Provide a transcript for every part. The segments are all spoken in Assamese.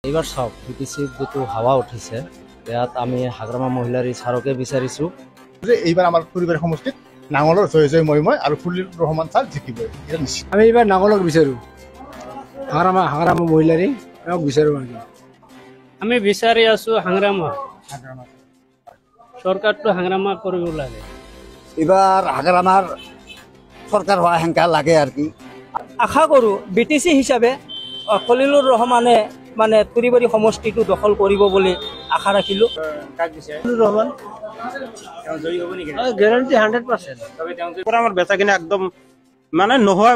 এইবাৰ চাওক বিটিচিত যিটো হাৱা উঠিছে ইয়াত আমি হাগ্ৰামা মহিলাৰ ছাৰকে বিচাৰিছোঁ যে এইবাৰ আমাৰ ফুৰিবাৰী সমষ্টিত নাঙলৰ জয় জয় মই আৰু ফুলিৰ ৰহমান ছাৰ জিকিবই এটা নিশ্চিত। আমি এইবাৰ নাঙলক বিচাৰোঁ, হাগ্ৰামা মহিলাৰী বিচাৰোঁ। আমি বিচাৰি আছোঁ হাগ্ৰামা চৰকাৰটো হাগ্ৰামা কৰিব লাগে। এবাৰ হাগ্ৰামাৰ সৰকাৰ হওয়া হেঙ্কা লাগে আৰ কি। আশা কৰোঁ বিটিচি হিচাপে খলিলুৰ ৰহমানে মানে ফুৰিবাৰী সমষ্টিটো দখল কৰিব বুলি আশা ৰাখিলোঁ। গ্যাৰাণ্টি 100%। আমাৰ বেচা কিনা একদম মানে নোহোৱা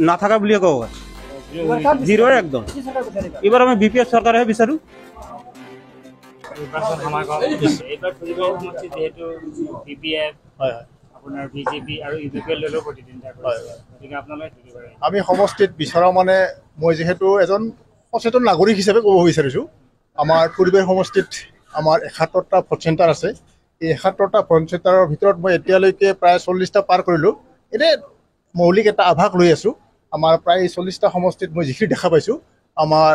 নাথাকা বুলিয়ে কব, জিৰো একদম। এবাৰ আমি বিপিএফ সৰকাৰহে বিচাৰো। এইবাৰ ফুৰিবাৰী সমষ্টিত যিহেতু বিপিএফ আপোনাৰ বিজেপি আৰু ইউপিএল দলৰ প্ৰতিদ্বন্দ্বিতা কৰিছে, গতিকে আপোনালোকে কি কৰে? আমি সমষ্টিত বিচৰা মানে মই যিহেতু এজন সচেতন নাগৰিক হিচাপে ক'ব বিচাৰিছোঁ, আমাৰ ফুৰিবাৰী সমষ্টিত আমাৰ ৭১টা ভোট চেণ্টাৰ আছে। এই ৭১টা ভোট চেণ্টাৰৰ ভিতৰত মই এতিয়ালৈকে প্ৰায় 40টা পাৰ কৰিলোঁ। এনে মৌলিক এটা আভাস লৈ আছোঁ। আমাৰ প্ৰায় 40টা সমষ্টিত মই যিখিনি দেখা পাইছোঁ, আমাৰ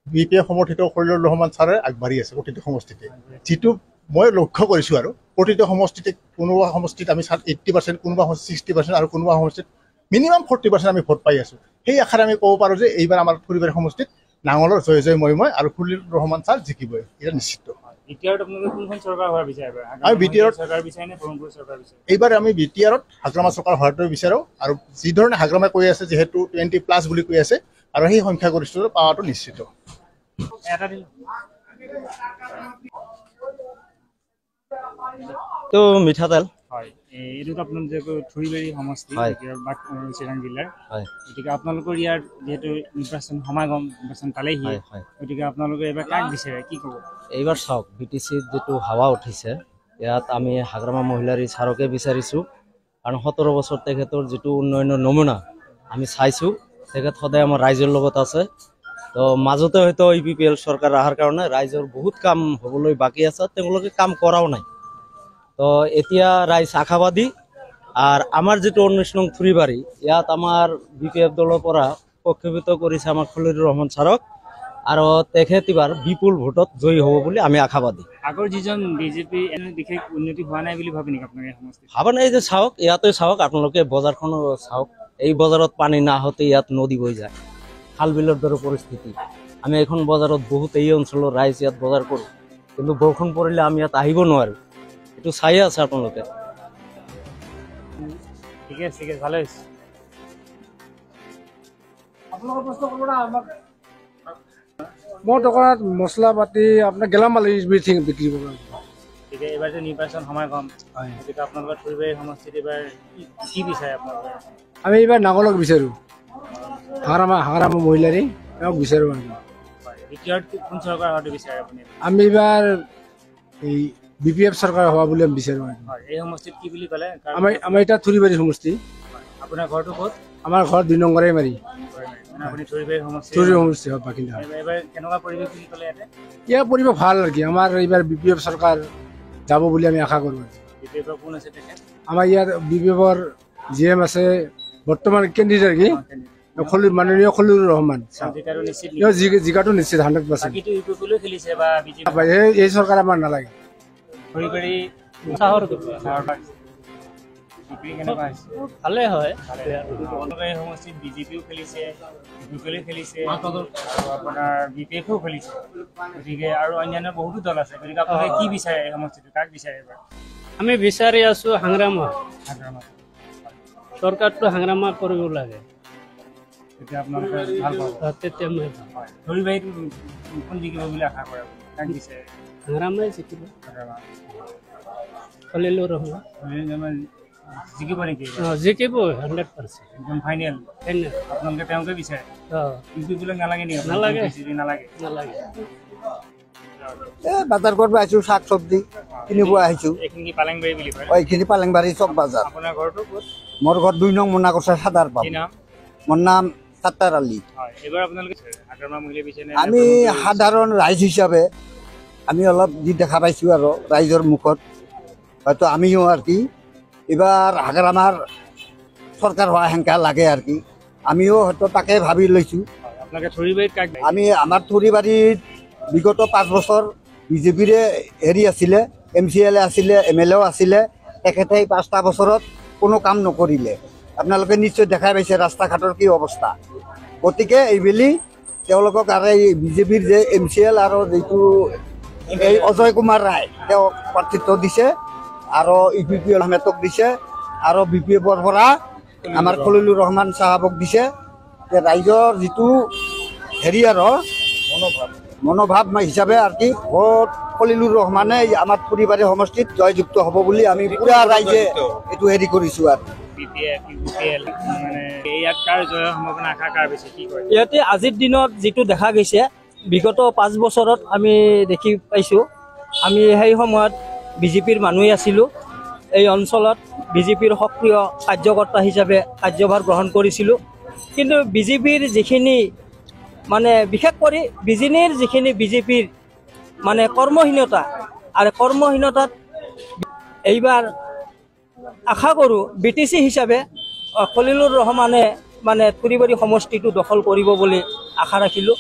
বিপিএফ সমৰ্থিত খলিলুৰ ৰহমান ছাৰে আগবাঢ়ি আছে প্ৰতিটো সমষ্টিতে। যিটো মই লক্ষ্য কৰিছোঁ আৰু প্ৰতিটো সমষ্টিতে কোনোবা সমষ্টিত আমি 80%, কোনোবা 60% আৰু কোনোবা সমষ্টিত মিনিমাম 40% আমি ভোট পাই আছোঁ। সেই আশাৰে আমি ক'ব পাৰোঁ যে এইবাৰ আমাৰ ফুৰিবাৰী সমষ্টিত নাঙলৰ জয় জয় মই আৰু ফুলিৰ ৰহমান ছাৰ জিকিবই এটা নিশ্চিত। আমি বিটিআৰত এইবাৰ আমি বিটিআৰত হাগ্ৰামা চৰকাৰ হোৱাটো বিচাৰোঁ, আৰু যি ধৰণে হাগ্ৰামাই কৈ আছে যিহেতু 20+ বুলি কৈ আছে, আৰু সেই সংখ্যাগৰিষ্ঠতা পোৱাটো নিশ্চিত। তো মিঠাতেল হয়, এইটোত আপোনালোকে ফুৰিবাৰী সমষ্টি চিৰাং জিলাৰ, গতিকে আপোনালোকৰ ইয়াৰ যিহেতু নিৰ্বাচন সমাগম, নিৰ্বাচন পালেহি, গতিকে আপোনালোকে এইবাৰ কাক বিচাৰে, কি ক'ব? এইবাৰ চাওক বিটিচিত যিটো হাৱা উঠিছে ইয়াত আমি হাগ্ৰামা মহিলাৰ ছাৰকে বিচাৰিছোঁ, কাৰণ 17 বছৰ তেখেতৰ যিটো উন্নয়নৰ নমুনা আমি চাইছোঁ, তেখেত সদায় আমাৰ ৰাইজৰ লগত আছে। তো মাজতে হয়তো ইউপিএল চৰকাৰ অহাৰ কাৰণে ৰাইজৰ বহুত কাম হ'বলৈ বাকী আছে, তেওঁলোকে কাম কৰাও নাই। তো এতিয়া ৰাইজ আশাবাদী। আৰু আমাৰ যিটো 19 নং ফুৰিবাৰী, ইয়াত আমাৰ বিপিএফ দলৰ পৰা প্ৰক্ষেপিত কৰিছে আমাৰ খলিলুৰ ৰহমান ছাৰক, আৰু তেখেত এইবাৰ বিপুল ভোটত জয়ী হ'ব বুলি আমি আশাবাদী। আগৰ যিজন বিজেপি এনে বিশেষ উন্নতি হোৱা নাই বুলি ভাবে নেকি আপোনাৰ এই সমষ্টিত? ভাবা নাই যে চাওক, ইয়াতে চাওক আপোনালোকে বজাৰখনো চাওক, এই বজাৰত পানী নাহোঁতে ইয়াত নদী বৈ যায়, খাল বিলৰ দৰে পৰিস্থিতি। আমি এখন বজাৰত বহুত এই অঞ্চলৰ ৰাইজ ইয়াত বজাৰ কৰোঁ, কিন্তু বৰষুণ পৰিলে আমি ইয়াত আহিব নোৱাৰোঁ। এইটো চাই আছে আপোনালোকে। ঠিকে আছে, ঠিক আছে, ভালে হৈছে। আপোনালোকে প্ৰশ্ন কৰিব না আমাক। মোৰ দোকানত মছলা পাতি আপোনাৰ গেলামাল এভৰিথিং বিক্ৰী কৰিব। গতিকে এইবাৰ যে নিৰ্বাচন সমাগম, গতিকে আপোনালোকৰ ফুৰিবাৰী সমষ্টিত এইবাৰ কি বিচাৰে আপোনালোকে? আমি এইবাৰ নাঙলক বিচাৰোঁ, হাগ্ৰামা মহিলাৰী বিচাৰোঁ। দ্বিতীয়ত কোন চৰকাৰ হোৱাটো বিচাৰে আপুনি? আমি এইবাৰ এই বিপিএফ চৰকাৰ হোৱা বুলি আমি বিচাৰোঁ। এই সমষ্টিত কি বুলি ক'লে? আমাৰ এতিয়া ফুৰিবাৰী সমষ্টি। আপোনাৰ ঘৰটো ক'ত? আমাৰ ঘৰ 2 নং মাৰি আপুনি ফুৰিবাৰী সমষ্টি হয় বাসিন্দা। এইবাৰ কেনেকুৱা পৰিৱেশ বুলি ক'লে ইয়াতে? ইয়াৰ পৰিৱেশ ভাল আৰু কি, আমাৰ এইবাৰ বিপিএফ চৰকাৰ যাব বুলি আমি আশা কৰোঁ। বিপিএফৰ কোন আছে তেখেত? আমাৰ ইয়াত বিপিএফৰ GM আছে বৰ্তমান কেণ্ডিডেট কি মাননীয় খলিলুৰ ৰহমান, জিকাটো নিশ্চিত 100%। এই চৰকাৰ আমাৰ নালাগে। ফুৰিবাৰী ভালে হয়। এই সমষ্টিত বিজেপিও খেলিছে, ইউপিএলো খেলিছে, আপোনাৰ বিপিএফও খেলিছে, গতিকে আৰু অন্যান্য বহুতো দল আছে। গতিকে আপোনালোকে কি বিচাৰে এই সমষ্টিটো, কাক বিচাৰে এইবাৰ? আমি বিচাৰি আছোঁ হাগ্ৰামা চৰকাৰটো হাগ্ৰামা কৰিব লাগে। তেতিয়া আপোনালোকে ভাল পাব। তেতিয়া মই ফুৰিবাৰীটো কোন জিকিব বুলি আশা কৰে, কাক বিচাৰে? হাগ্ৰামাই জিকিব, খলিলুৰ ৰহমান জিকিব নেকি? জিকিব 100%। একদম ফাইনেল আপোনালোকে তেওঁকে বিচাৰে? ইউপিএফক নালাগে নেকি? নালাগে, নালাগে, নালাগে। বাজাৰ কৰিব আহিছোঁ, শাক চব্জি কিনিব আহিছোঁ। এইখিনি পালেংবাৰী বুলি কয়? এইখিনি পালেংবাৰী চক বাজাৰ। আপোনাৰ ঘৰটো ক'ত? মোৰ ঘৰ 2 নং মোনাকচা সাদাৰ পাম। কি নাম? মোৰ নাম সাত্তাৰ আলী। এইবাৰ আপোনালোকে হাগ্ৰামা মহিলা বিচাৰে? আমি সাধাৰণ ৰাইজ হিচাপে আমি অলপ যি দেখা পাইছোঁ আৰু ৰাইজৰ মুখত, হয়তো আমিও আর কি এবার হাগ্রামার সরকার হওয়া হেঙ্কা লাগে আর কি। আমিও হয়তো তাকে ভাবি লৈছোঁ। আপনাকে থুৰিবাৰীত কাক? আমি আমাৰ থুৰিবাৰীত বিগত 5 বছৰ বিজেপিৰে হেৰি আছিলে, MCLA আছিলে, MLA আছিলে, তেখেতে 5টা বছৰত কোনো কাম নকৰিলে। আপোনালোকে নিশ্চয় দেখাই পাইছে ৰাস্তা ঘাটৰ কি অৱস্থা। গতিকে এইবেলি তেওঁলোকক আৰু এই বিজেপিৰ যে MCL আৰু যিটো এই অজয় কুমাৰ ৰায় তেওঁক প্ৰাৰ্থিত্ব দিছে, আৰু EPP আহমেদক দিছে, আৰু BPFৰ পৰা আমাৰ খলিলুৰ ৰহমান চাহাবক দিছে। ৰাইজৰ যিটো হেৰি আৰু মনোভাৱ হিচাপে আৰু কি ভোট খলিলুৰ ৰহমানে আমাৰ ফুৰিবাৰী সমষ্টিত জয়যুক্ত হ'ব বুলি আমি পুৰা ৰাইজে এইটো হেৰি কৰিছোঁ। আৰু ইয়াতে আজিৰ দিনত যিটো দেখা গৈছে, বিগত 5 বছৰত আমি দেখি পাইছোঁ, আমি সেই সময়ত বিজেপিৰ মানুহে আছিলোঁ। এই অঞ্চলত বিজেপিৰ সক্ৰিয় কাৰ্যকৰ্তা হিচাপে কাৰ্যভাৰ গ্ৰহণ কৰিছিলোঁ। কিন্তু বিজেপিৰ যিখিনি মানে বিশেষ কৰি বিজেপিৰ মানে কৰ্মহীনতা, আৰু কৰ্মহীনতাত এইবাৰ আশা কৰোঁ BTC হিচাপে খলিলুৰ ৰহমানে মানে ফুৰিবাৰী সমষ্টিটো দখল কৰিব বুলি আশা ৰাখিলোঁ।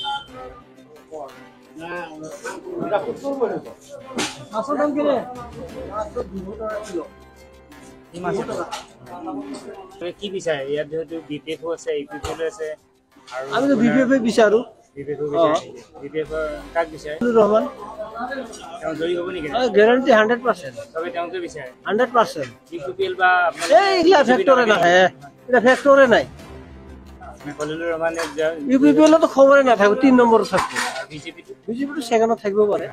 কি বিচাৰে ইয়াত যেহেতু BPF আছে, EPP আছে, আৰু আমি BPF বিচাৰোঁ। কাক বিচাৰে? ৰহমান তেওঁ জয়ী হ'ব নেকি? গেৰাণ্টি 100%। চবে তেওঁকে বিচাৰে। 100%। BPL বা এইগিলা ফেক্টৰে নাহে, এটা ফেক্টৰে নাই। খলিলুৰ ৰহমানে UPPLতো খবৰে নাথাকিব, 3 নম্বৰত থাকিব। বিজেপিটো ছেকেণ্ডত থাকিব পাৰে।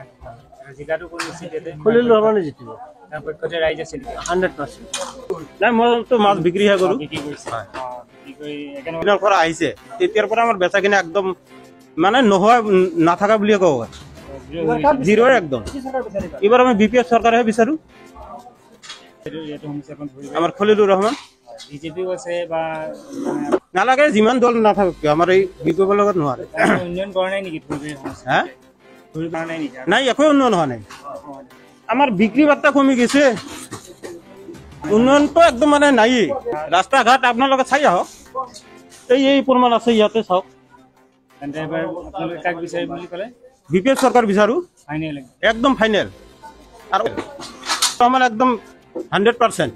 জিকাটো কোন নিশ্চিত খলিলুৰ ৰহমানে জিতিব তাৰ পক্ষতে ৰাইজ আছিল 100%। নাই মইতো মাছ বিক্ৰীহে কৰোঁ। বিক্ৰী কৰিছে বিক্ৰী কৰি দিনৰ পৰা আহিছে, তেতিয়াৰ পৰা আমাৰ বেচা কিনা একদম মানে নোহোৱা নাথাকা বুলিয়ে ক'ব পাৰি, জিৰ' একদম। এইবাৰ আমি BPF চৰকাৰহে বিচাৰোঁ, আমাৰ খলিলুৰ ৰহমান। বিজেপিও আছে বা নালাগে, যিমান দল নাথাকক কিয় আমাৰ এই BPFৰ লগত নোৱাৰে। উন্নয়ন কৰা নাই নেকি? হা কৰা নাই নেকি? নাই, একো উন্নয়ন হোৱা নাই। আমাৰ বিক্ৰী বাৰ্তা কমি গৈছে, উন্নয়নটো একদম মানে নায়েই। ৰাস্তা ঘাট আপোনালোকে চাই আহক, এই প্ৰমাণ আছে ইয়াতে চাওক। তেন্তে এবাৰ আপোনালোকে কাক বিচাৰিম বুলি ক'লে? BPF চৰকাৰ বিচাৰোঁ, ফাইনেল একদম ফাইনেল, আৰু মানে একদম 100%।